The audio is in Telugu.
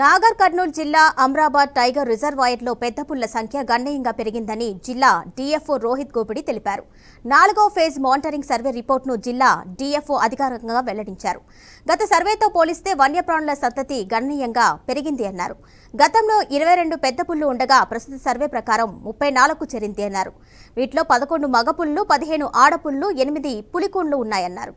నాగర్ కర్నూలు జిల్లా అమ్రాబాద్ టైగర్ రిజర్వాయర్లో పెద్ద పుల్ల సంఖ్య గణనీయంగా పెరిగిందని జిల్లా డీఎఫ్ఓ రోహిత్ గోపిడి తెలిపారు. 4వ ఫేజ్ మానిటరింగ్ సర్వే రిపోర్టును జిల్లా డీఎఫ్ఓ అధికారికంగా వెల్లడించారు. గత సర్వేతో పోలిస్తే వన్యప్రాణుల సంతతి గణనీయంగా పెరిగింది అన్నారు. గతంలో 22 పెద్ద పుల్లు ఉండగా ప్రస్తుత సర్వే ప్రకారం 34కు చేరింది అన్నారు. వీటిలో 11 మగ పుల్లు, 15 ఆడపుల్లు, 8 పులికూండ్లు ఉన్నాయన్నారు.